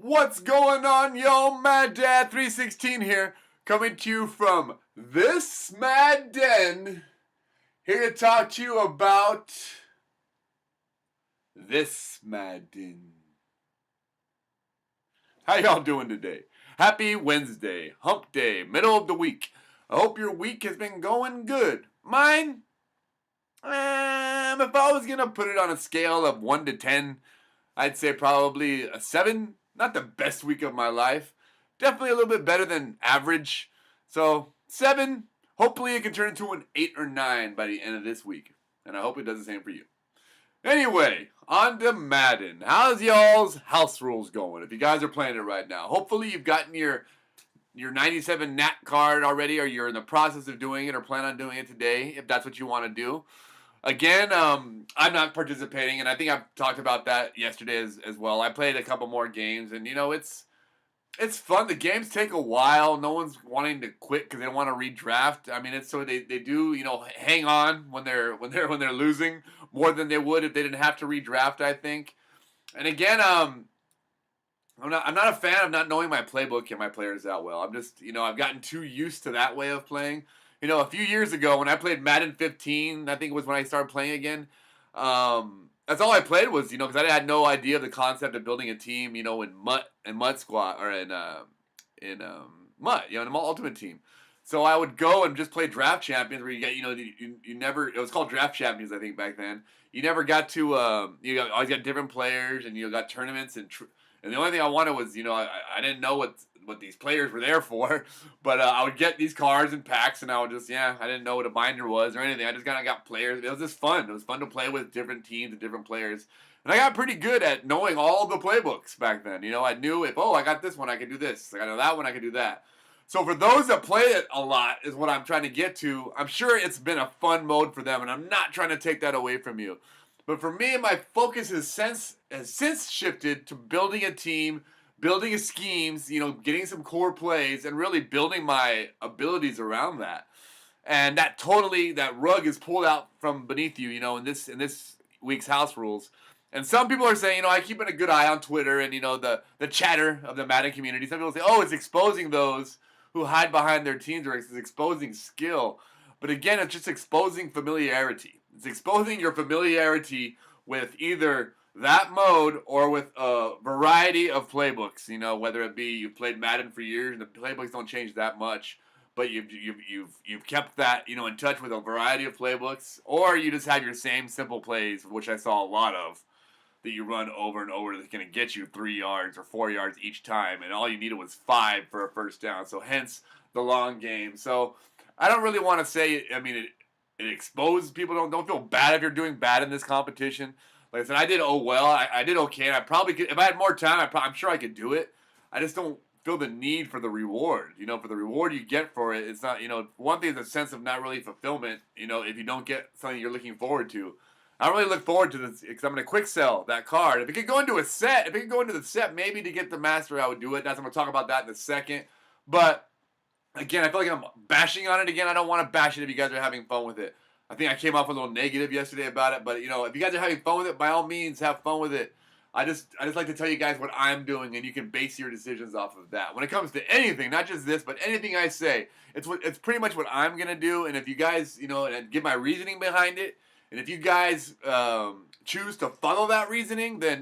What's going on, yo? Mad Dad 316 here, coming to you from this Madden. Here to talk to you about this Madden. How y'all doing today? Happy Wednesday, hump day, middle of the week. I hope your week has been going good. Mine, if I was gonna put it on a scale of 1 to 10, I'd say probably a 7. Not the best week of my life. Definitely a little bit better than average. So 7. Hopefully it can turn into an 8 or 9 by the end of this week. And I hope it does the same for you. Anyway, on to Madden. How's y'all's house rules going? If you guys are playing it right now. Hopefully you've gotten your 97 NAT card already, or you're in the process of doing it or plan on doing it today, if that's what you want to do. Again, I'm not participating, and I think I've talked about that yesterday as well. I played a couple more games, and it's fun. The games take a while. No one's wanting to quit because they don't want to redraft. I mean, it's so they do hang on when they're losing more than they would if they didn't have to redraft. I think, and again, I'm not a fan of not knowing my playbook and my players that well. I'm just I've gotten too used to that way of playing. A few years ago when I played Madden 15, I think it was when I started playing again. That's all I played was, because I had no idea of the concept of building a team, in Mud Squad or in Mud, in an Ultimate Team. So I would go and just play Draft Champions where you get, you never, it was called Draft Champions, I think, back then. You never got to, always got different players and you got tournaments and the only thing I wanted was, I didn't know what these players were there for, but I would get these cards and packs, and I would just, I didn't know what a binder was or anything. I just kind of got players. It was just fun. It was fun to play with different teams and different players. And I got pretty good at knowing all the playbooks back then. I knew if, I got this one, I could do this. I know that one, I could do that. So for those that play it a lot is what I'm trying to get to. I'm sure it's been a fun mode for them, and I'm not trying to take that away from you. But for me, my focus has since shifted to building a team, building schemes, getting some core plays, and really building my abilities around that. And that rug is pulled out from beneath you, in this week's house rules. And some people are saying, I keep a good eye on Twitter and, the chatter of the Madden community. Some people say, it's exposing those who hide behind their teams, or it's exposing skill. But again, it's just exposing familiarity. It's exposing your familiarity with either that mode or with a variety of playbooks. Whether it be you've played Madden for years and the playbooks don't change that much, but you've kept that in touch with a variety of playbooks, or you just have your same simple plays, which I saw a lot of, that you run over and over that's going to get you 3 yards or 4 yards each time, and all you needed was 5 for a first down. So hence the long game. So I don't really want to say. It exposes people. Don't feel bad if you're doing bad in this competition. Like I said, I did well. I did okay. And I probably could, if I had more time, I'm sure I could do it. I just don't feel the need for the reward. For the reward you get for it, it's not. One thing is a sense of not really fulfillment. If you don't get something you're looking forward to. I don't really look forward to this because I'm going to quick sell that card. If it could go into the set, maybe to get the master, I would do it. I'm going to talk about that in a second. But again, I feel like I'm bashing on it again. I don't want to bash it if you guys are having fun with it. I think I came off a little negative yesterday about it, but if you guys are having fun with it, by all means, have fun with it. I just like to tell you guys what I'm doing, and you can base your decisions off of that. When it comes to anything, not just this, but anything I say, it's pretty much what I'm gonna do. And if you guys, and give my reasoning behind it, and if you guys choose to follow that reasoning, then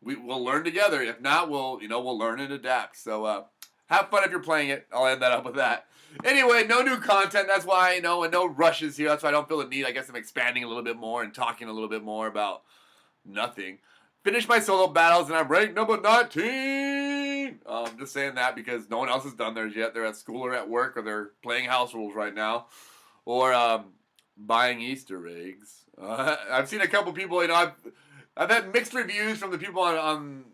we'll learn together. If not, we'll learn and adapt. So have fun if you're playing it. I'll end that up with that. Anyway, no new content. That's why, and no rushes here. That's why I don't feel the need. I guess I'm expanding a little bit more and talking a little bit more about nothing. Finished my solo battles, and I'm ranked number 19. Just saying that because no one else has done theirs yet. They're at school or at work, or they're playing house rules right now, or buying Easter eggs. I've seen a couple people. I've had mixed reviews from the people on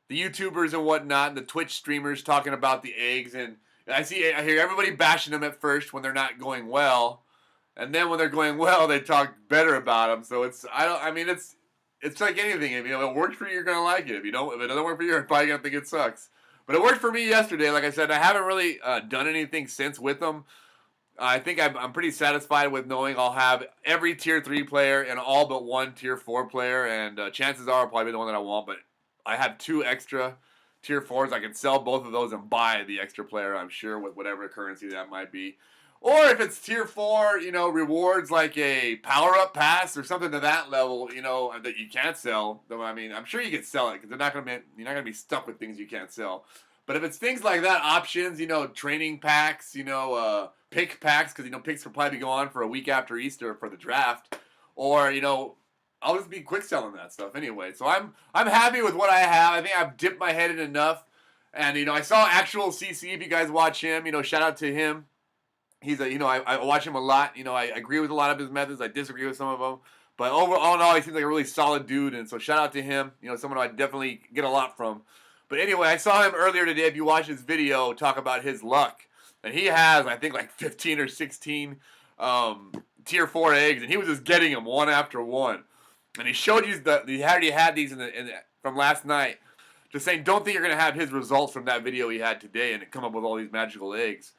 the YouTubers and whatnot, and the Twitch streamers talking about the eggs, and I hear everybody bashing them at first when they're not going well, and then when they're going well, they talk better about them. So it's like anything. If it works for you, you're gonna like it. If it doesn't work for you, you're probably gonna think it sucks. But it worked for me yesterday. Like I said, I haven't really done anything since with them. I think I'm pretty satisfied with knowing I'll have every tier 3 player and all but one tier 4 player, and chances are I'll probably be the one that I want, but I have 2 extra tier 4s. I can sell both of those and buy the extra player, I'm sure, with whatever currency that might be. Or if it's tier 4, rewards like a power-up pass or something to that level, that you can't sell. Though, I mean, I'm sure you can sell it because you're not gonna be stuck with things you can't sell. But if it's things like that, options, training packs, pick packs, because picks will probably go on for a week after Easter for the draft, or I'll just be quick selling that stuff anyway. So I'm happy with what I have. I think I've dipped my head in enough, and I saw actual CC. If you guys watch him, shout out to him. He's I watch him a lot. I agree with a lot of his methods. I disagree with some of them, but overall, in all, he seems like a really solid dude, and so shout out to him. Someone I definitely get a lot from. But anyway, I saw him earlier today. If you watch his video, talk about his luck. And he has, I think, like 15 or 16 tier 4 eggs. And he was just getting them one after one. And he showed you he already had these from last night. Just saying, don't think you're going to have his results from that video he had today and come up with all these magical eggs.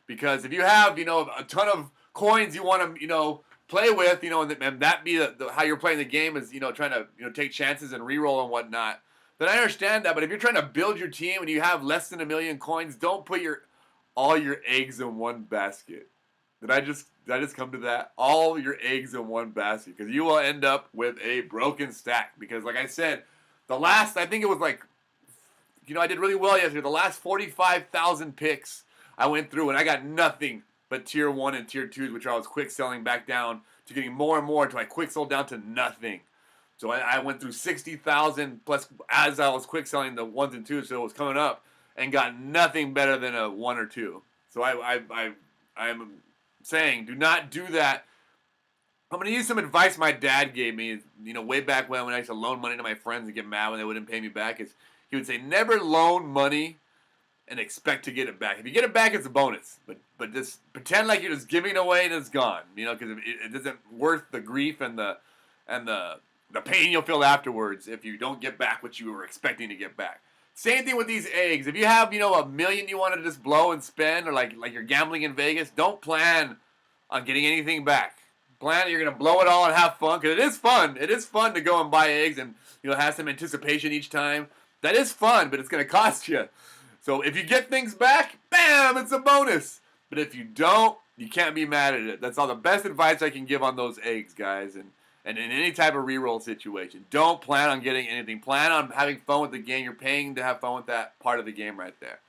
Because if you have, a ton of coins you want to, play with, and that be how you're playing the game is, trying to, take chances and reroll and whatnot, then I understand that. But if you're trying to build your team and you have less than 1 million coins, don't put all your eggs in one basket. Did I just come to that? All your eggs in one basket, because you will end up with a broken stack. Because like I said, I think it was like, I did really well yesterday. The last 45,000 picks I went through, and I got nothing but tier 1 and tier 2s, which I was quick selling back down to getting more and more until I quick sold down to nothing. So I went through 60,000 plus as I was quick selling the 1s and 2s, so it was coming up, and got nothing better than a 1 or 2. So I'm saying, do not do that. I'm going to use some advice my dad gave me, way back when I used to loan money to my friends and get mad when they wouldn't pay me back. He would say, never loan money and expect to get it back. If you get it back, it's a bonus. But just pretend like you're just giving it away and it's gone. Because it isn't worth the grief and the pain you'll feel afterwards if you don't get back what you were expecting to get back. Same thing with these eggs. If you have, $1 million you want to just blow and spend, or like you're gambling in Vegas, don't plan on getting anything back. Plan you're going to blow it all and have fun, because it is fun. It is fun to go and buy eggs and, have some anticipation each time. That is fun, but it's going to cost you. So if you get things back, bam, it's a bonus. But if you don't, you can't be mad at it. That's all the best advice I can give on those eggs, guys. And in any type of reroll situation, don't plan on getting anything. Plan on having fun with the game. You're paying to have fun with that part of the game right there.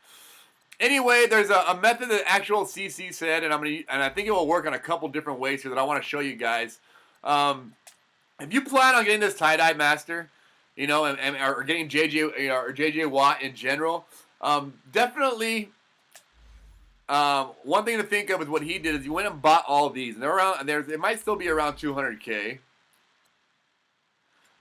Anyway, there's a method that actual CC said, and I think it will work on a couple different ways here that I want to show you guys. If you plan on getting this tie-dye master, or getting JJ or JJ Watt in general, definitely. One thing to think of is what he did is he went and bought all of these, and they're around. It might still be around 200K.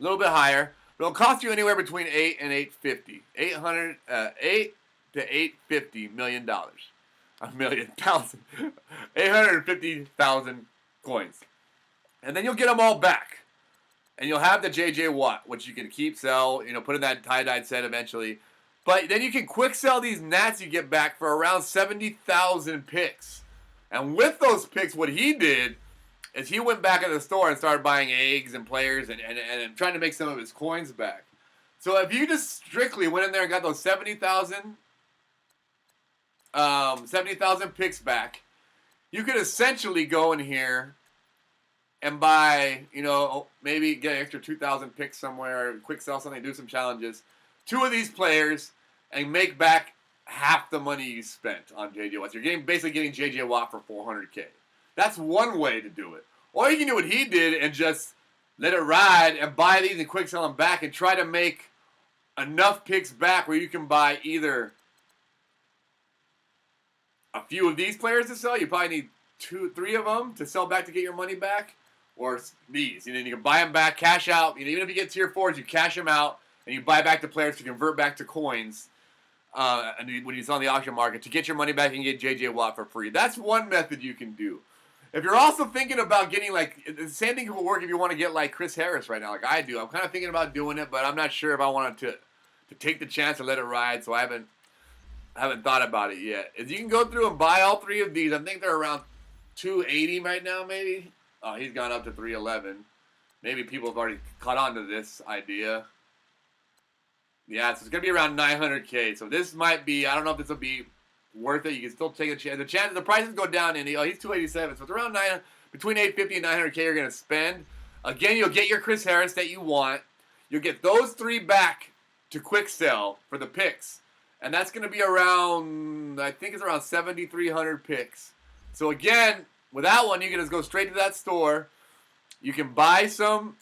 A little bit higher, but it'll cost you anywhere between 8 and 850. 8 to 850 million dollars. $1,000,000. 850,000 coins. And then you'll get them all back. And you'll have the JJ Watt, which you can keep, sell, put in that tie-dyed set eventually. But then you can quick sell these Nats you get back for around 70,000 picks. And with those picks, what he did is he went back in the store and started buying eggs and players and trying to make some of his coins back. So if you just strictly went in there and got those 70,000 picks back, you could essentially go in here and buy, maybe get an extra 2,000 picks somewhere, quick sell something, do some challenges. 2 of these players and make back half the money you spent on JJ Watt. So you're basically getting JJ Watt for 400K. That's one way to do it. Or you can do what he did and just let it ride and buy these and quick sell them back and try to make enough picks back where you can buy either a few of these players to sell. You probably need 2, 3 of them to sell back to get your money back. Or these. You can buy them back, cash out. Even if you get tier 4s, you cash them out. And you buy back the players to convert back to coins and when it's on the auction market to get your money back and get JJ Watt for free. That's one method you can do. If you're also thinking about getting, the same thing will work if you want to get, Chris Harris right now, like I do. I'm kind of thinking about doing it, but I'm not sure if I wanted to take the chance and let it ride, so I haven't thought about it yet. Is you can go through and buy all 3 of these. I think they're around 280 right now, maybe. Oh, he's gone up to 311. Maybe people have already caught on to this idea. Yeah, so it's gonna be around 900K. So this might be. I don't know if this will be worth it. You can still take a chance. The prices go down, and he's 287. So it's around between 850 and 900K. You're gonna spend. Again, you'll get your Chris Harris that you want. You'll get those 3 back to quick sell for the picks, and that's gonna be around. I think it's around 7,300 picks. So again, with that one, you can just go straight to that store. You can buy some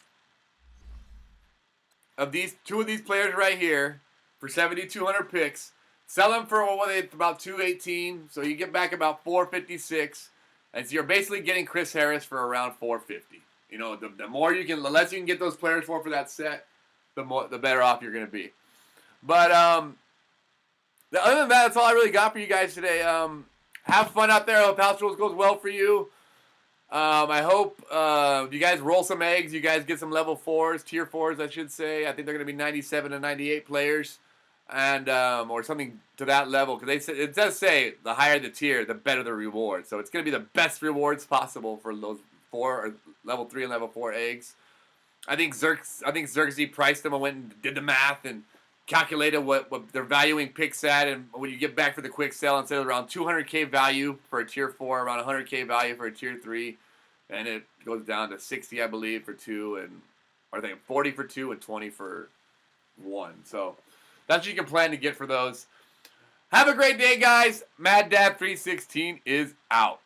of these 2 of these players right here for 7,200 picks. Sell them for about 218, so you get back about 456, and so you're basically getting Chris Harris for around 450. You know, the more you can, the less you can get those players for that set, the better off you're going to be. But other than that, that's all I really got for you guys today. Have fun out there. I hope House Rules goes well for you. I hope you guys roll some eggs. You guys get some level 4s, tier 4s, I should say. I think they're going to be 97 to 98 players, and or something to that level. Because it does say the higher the tier, the better the reward. So it's going to be the best rewards possible for those 4 or level 3 and level 4 eggs. I think Xerxes priced them and went and did the math and calculated what they're valuing picks at, and when you get back for the quick sell, instead of around 200K value for a tier 4, around 100K value for a tier 3, and it goes down to 60, I believe, for 2, and or I think 40 for 2 and 20 for 1. So that's what you can plan to get for those. Have a great day, guys. Mad Dad 316 is out.